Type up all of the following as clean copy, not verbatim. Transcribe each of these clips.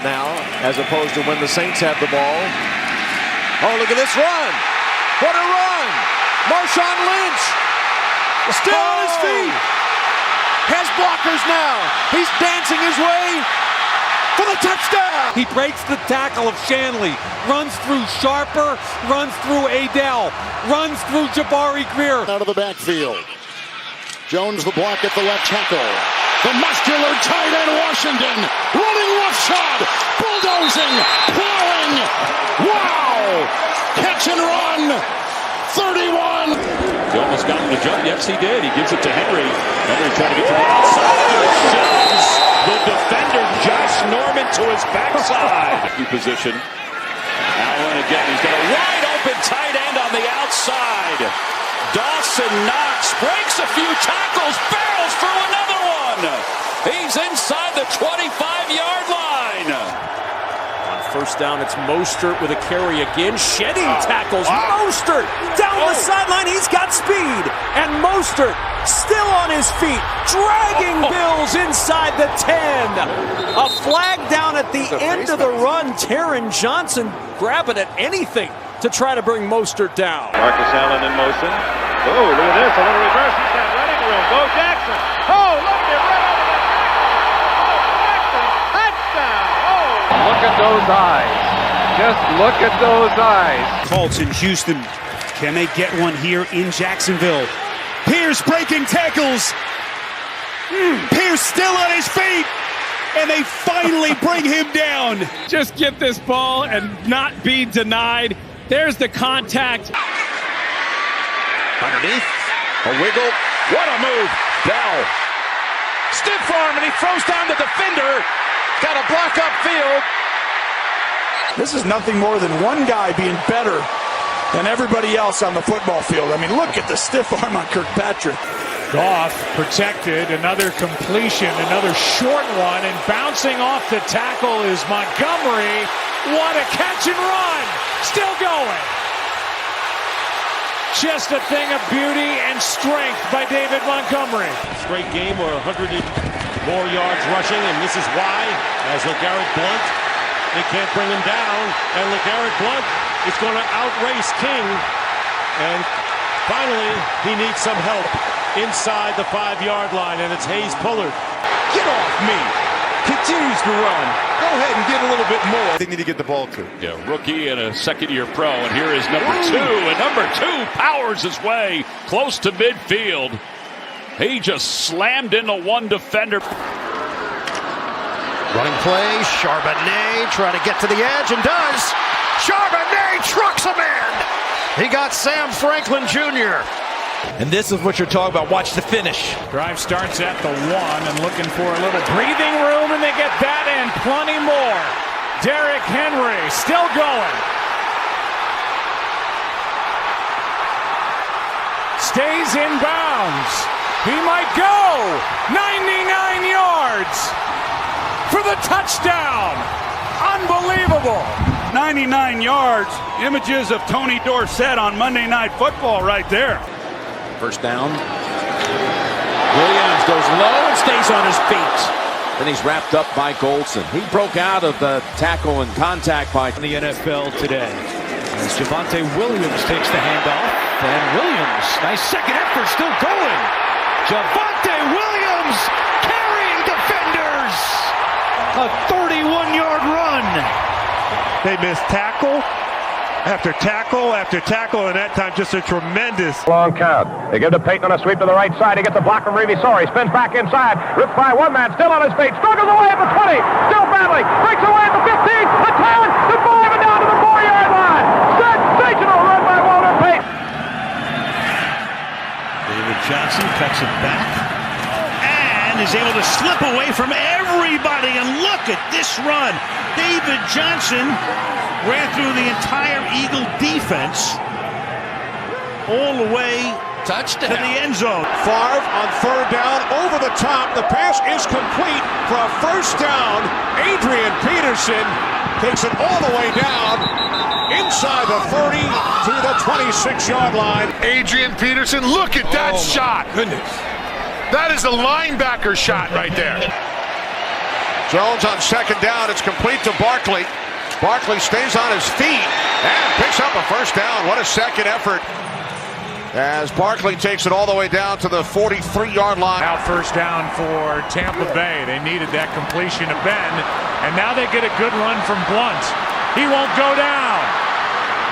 now, as opposed to when the Saints have the ball. Oh, look at this run. What a run. Marshawn Lynch still on his feet. Has blockers now. He's dancing his way for the touchdown. He breaks the tackle of Shanley, runs through Sharper, runs through Agile, runs through Jabari Greer. Out of the backfield. Jones the block at the left tackle. The muscular tight end Washington running roughshod, bulldozing, plowing. Wow! Catch and run. 31. He almost got him to jump. Yes, he did. He gives it to Henry. Henry trying to get to the outside. Shoves the defender Josh Norman to his backside. Position. Allen again. He's got a wide open tight end on the outside. Dawson Knox breaks a few tackles, barrels through another one. He's inside the 25-yard line. On first down, it's Mostert with a carry again. Shedding tackles. Mostert down the sideline. He's got speed. And Mostert still on his feet, dragging Bills inside the 10. A flag down at the end of the run. Taron Johnson grabbing at anything to try to bring Mostert down. Marcus Allen in motion. Oh, look at this. A little reverse. He's got ready to go. Jackson. Oh, look at it. Right over there. Oh, Jackson. Touchdown. Oh. Look at those eyes. Just look at those eyes. Colts in Houston. Can they get one here in Jacksonville? Pierce breaking tackles. Pierce still on his feet. And they finally bring him down. Just get this ball and not be denied. There's the contact. Underneath. A wiggle. What a move. Bell. Stiff arm, and he throws down the defender. Got a block upfield. This is nothing more than one guy being better than everybody else on the football field. I mean, look at the stiff arm on Kirkpatrick. Goff protected, another completion, another short one, and bouncing off the tackle is Montgomery. What a catch and run! Still going. Just a thing of beauty and strength by David Montgomery. Straight game or 100 more yards rushing, and this is why, as LeGarrette Blount, they can't bring him down, and LeGarrette Blount is going to outrace King, and finally he needs some help inside the 5-yard line, and it's Hayes Pullard. Get off me! Continues to run. Go ahead and get a little bit more. They need to get the ball to. Yeah, rookie and a second-year pro, and here is number 2, and number 2 powers his way close to midfield. He just slammed into one defender. Running play. Charbonnet trying to get to the edge, and does. Charbonnet trucks him in. He got Sam Franklin Jr. And this is what you're talking about. Watch the finish. Drive starts at the 1 and looking for a little breathing room, and they get that and plenty more. Derrick Henry still going. Stays in bounds. He might go 99 yards for the touchdown. Unbelievable. 99 yards. Images of Tony Dorsett on Monday Night Football right there. First down. Williams goes low and stays on his feet. Then he's wrapped up by Goldson. He broke out of the tackle and contact by The NFL today. As Javonte Williams takes the handoff. And Williams, nice second effort, still going. Javonte Williams carrying defenders. A 31-yard run. They missed tackle after tackle after tackle, and that time just a tremendous Long count. They give to Payton on a sweep to the right side. He gets a block from Reeve. Sorry, spins back inside. Ripped by one man, still on his feet. Struggles away at the 20. Still battling. Breaks away at the 15. The 10. The 5 and down to the 4-yard line. Sensational run by Walter Payton. David Johnson cuts it back and is able to slip away from everybody. And look at this run. David Johnson ran through the entire Eagle defense all the way to the end zone. Favre on third down, over the top. The pass is complete for a first down. Adrian Peterson takes it all the way down inside the 30 to the 26-yard line. Adrian Peterson, look at that shot. Goodness. That is a linebacker shot right there. Jones on second down. It's complete to Barkley. Barkley stays on his feet and picks up a first down. What a second effort as Barkley takes it all the way down to the 43-yard line. Now first down for Tampa Bay. They needed that completion to Ben, and now they get a good run from Blunt. He won't go down.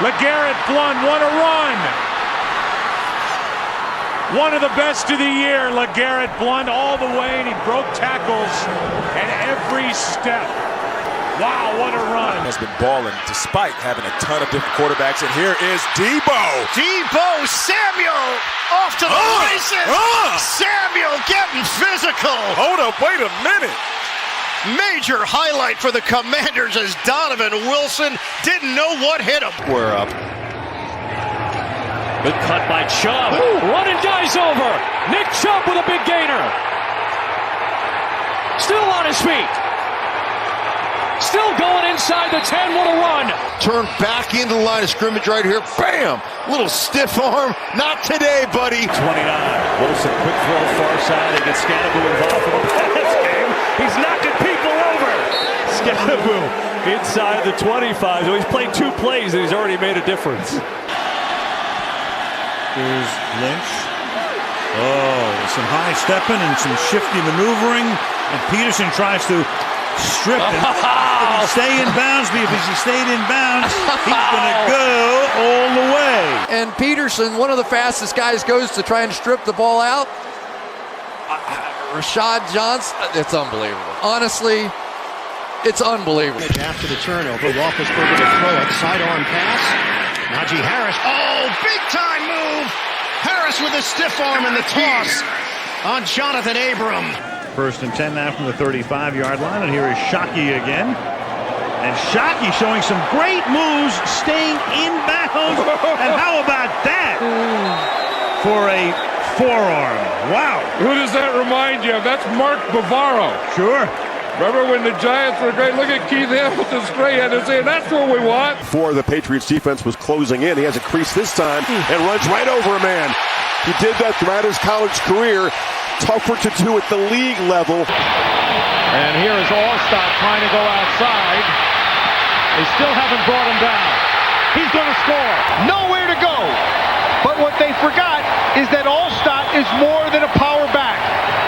LeGarrette Blunt, what a run! One of the best of the year, LeGarrette Blunt, all the way, and he broke tackles at every step. Wow, what a run. Has been balling despite having a ton of different quarterbacks. And here is Debo. Samuel off to the races. Samuel getting physical. Hold up, wait a minute. Major highlight for the Commanders as Donovan Wilson didn't know what hit him. We're up. Good cut by Chubb. Run and dies over. Nick Chubb with a big gainer. Still on his feet. Still going inside the 10. What a run. Turn back into the line of scrimmage right here. Bam! Little stiff arm. Not today, buddy. 29. Wilson, quick throw far side. They get Skattebo involved in the pass game. He's knocking people over. Skattebo inside the 25. So he's played 2 plays and he's already made a difference. Here's Lynch. Some high stepping and some shifty maneuvering. And Peterson tries to strip him. Did he stay in bounds? Because if he stayed in bounds, he's going to go all the way. And Peterson, one of the fastest guys, goes to try and strip the ball out. Rashad Johnson, it's unbelievable. Honestly, it's unbelievable. After the turnover, Roethlisberger to throw it. Sidearm pass. Najee Harris. Oh, big time move. Harris with a stiff arm in the toss on Jonathan Abram. First and 10 now from the 35-yard line, and here is Shockey again. And Shockey showing some great moves, staying in bounds. And how about that for a forearm? Wow. Who does that remind you of? That's Mark Bavaro. Sure. Remember when the Giants were great? Look at Keith Hamilton's straight head and saying, that's what we want. Before the Patriots defense was closing in, he has a crease this time and runs right over a man. He did that throughout his college career. Tougher to do at the league level. And here is Allstott trying to go outside. They still haven't brought him down. He's going to score. Nowhere to go. But what they forgot is that Allstott is more than a power back.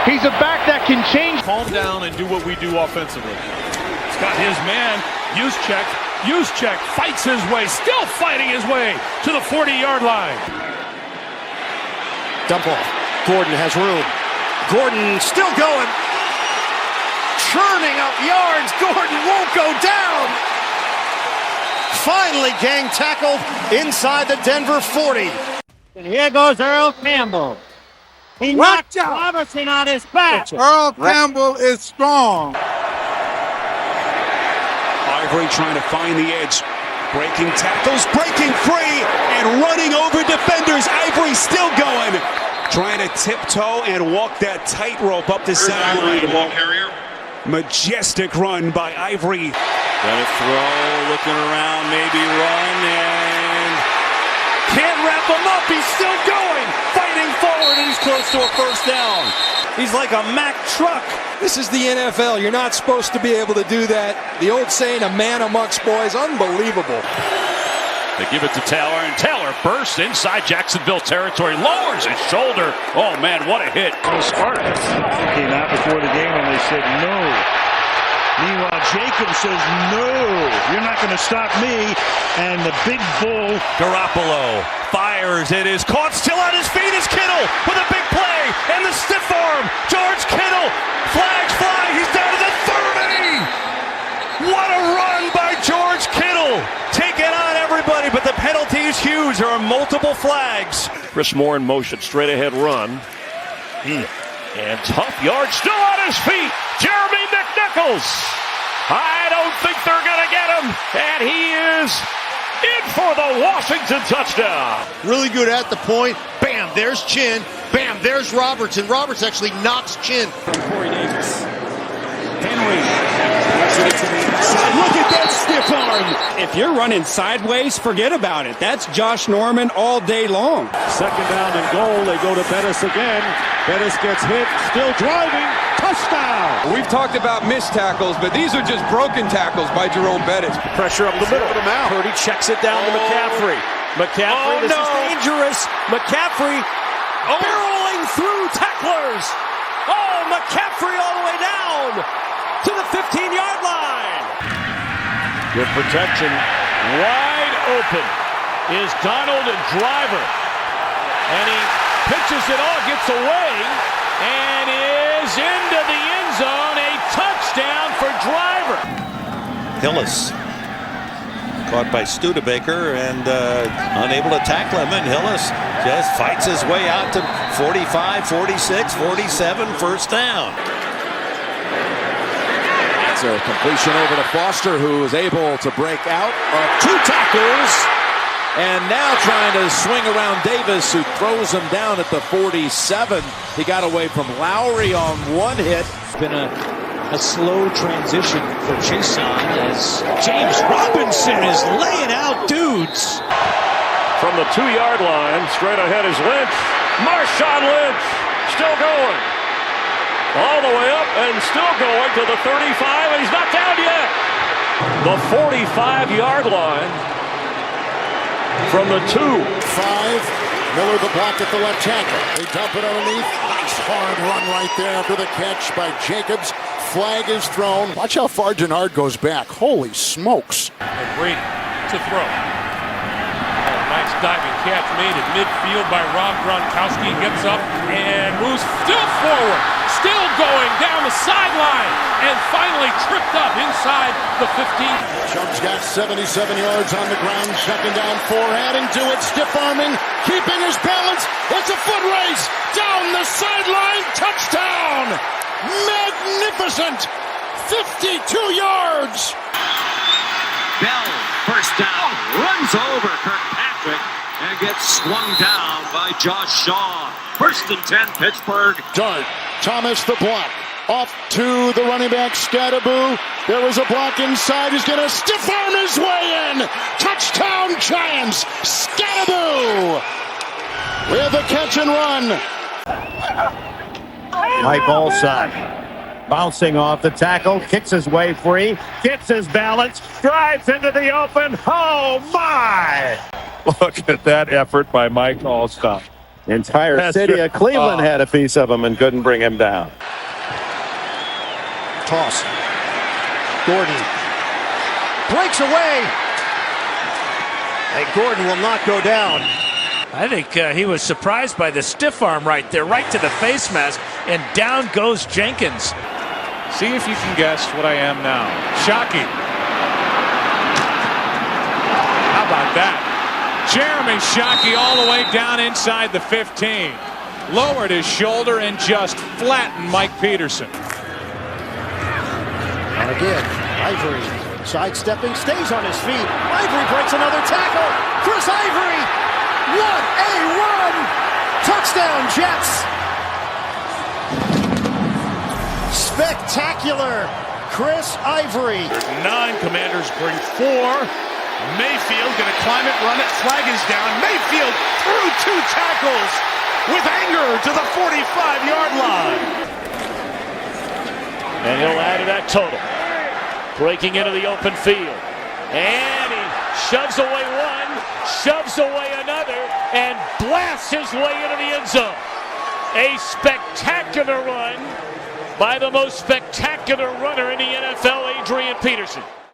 He's a back that can change. Calm down and do what we do offensively. He's got his man. Juszczyk fights his way, still fighting his way to the 40-yard line. Dump off. Gordon has room. Gordon still going. Churning up yards. Gordon won't go down. Finally gang tackled inside the Denver 40. And here goes Earl Campbell. He knocked Robertson on his back. Earl Campbell is strong. Ivory trying to find the edge. Breaking tackles, breaking free, and running over defenders. Ivory still going. Trying to tiptoe and walk that tightrope up the sideline. The ball carrier. Majestic run by Ivory. Got a throw, looking around, maybe run, and can't wrap him up. He's still going, fighting forward, and he's close to a first down. He's like a Mack truck. This is the NFL. You're not supposed to be able to do that. The old saying, a man amongst boys, unbelievable. They give it to Taylor, and Taylor bursts inside Jacksonville territory, lowers his shoulder. Oh, man, what a hit. Came out before the game and they said no. Meanwhile, Jacob says no. You're not going to stop me. And the big bull. Garoppolo fires. It is caught. Still on his feet is Kittle with a big play. And the stiff arm. George Kittle. Flags fly. He's down to the 30. What a run by George Kittle. Taking on everybody, but the penalty is huge. There are multiple flags. Chris Moore in motion, straight ahead run. And tough yard, still on his feet. Jeremy McNichols. I don't think they're going to get him. And he is in for the Washington touchdown. Really good at the point. Bam, there's Chin. Bam, there's Roberts. And Roberts actually knocks Chin. Corey Davis. Henry. Look at that stiff arm. If you're running sideways, forget about it. That's Josh Norman all day long. Second down and goal. They go to Bettis again. Bettis gets hit. Still driving. touchdown. We've talked about missed tackles, but these are just broken tackles by Jerome Bettis. Pressure up the middle. Purdy checks it down to McCaffrey. McCaffrey, this is dangerous. McCaffrey barreling through tacklers. Oh, McCaffrey all the way down to the 15-yard line. Good protection. Wide open is Donald Driver. And he pitches it all, gets away, and is into the end zone. A touchdown for Driver. Hillis caught by Studebaker and unable to tackle him, and Hillis just fights his way out to 45, 46, 47, first down. It's a completion over to Foster, who is able to break out of 2 tackles, and now trying to swing around Davis, who throws him down at the 47. He got away from Lowry on 1 hit. Been a slow transition for Jason as James Robinson is laying out dudes. From the 2-yard line, straight ahead is Lynch. Marshawn Lynch still going. All the way up and still going to the 35, and he's not down yet. The 45-yard line from the 2. 5. Miller the block at the left tackle. They dump it underneath. Nice hard run right there after the catch by Jacobs. Flag is thrown. Watch how far Denard goes back. Holy smokes. And Brady to throw. Nice diving catch made at midfield by Rob Gronkowski. Gets up and moves still forward. Still going down the sideline. And finally tripped up inside the 15. Chubb's got 77 yards on the ground. 2nd down, 4. Adding to it. Stiff arming. Keeping his balance. It's a foot race. Down the sideline. Touchdown. Magnificent. 52 yards. Bell, first down, runs over Kirkpatrick and gets swung down by Josh Shaw. 1st and 10, Pittsburgh. Dart, Thomas the block. Off to the running back, Skattebo. There was a block inside. He's going to stiff arm his way in. Touchdown, Giants. Skattebo with a catch and run. Mike Allside bouncing off the tackle, kicks his way free, gets his balance, drives into the open. Oh, my! Look at that effort by Mike Allstott. Entire city of Cleveland had a piece of him and couldn't bring him down. Toss. Gordon breaks away, and Gordon will not go down. I think he was surprised by the stiff arm right there, right to the face mask, and down goes Jenkins. See if you can guess what I am now. Shockey. How about that? Jeremy Shockey all the way down inside the 15. Lowered his shoulder and just flattened Mike Peterson. And again, Ivory sidestepping, stays on his feet. Ivory breaks another tackle. Chris Ivory. What a run! Touchdown, Jets! Spectacular! Chris Ivory. 9, Commanders bring 4. Mayfield going to climb it, run it, flag is down. Mayfield through 2 tackles with anger to the 45-yard line. And he'll add to that total. Breaking into the open field. And he shoves away one, shoves away another, and blasts his way into the end zone. A spectacular run by the most spectacular runner in the NFL, Adrian Peterson.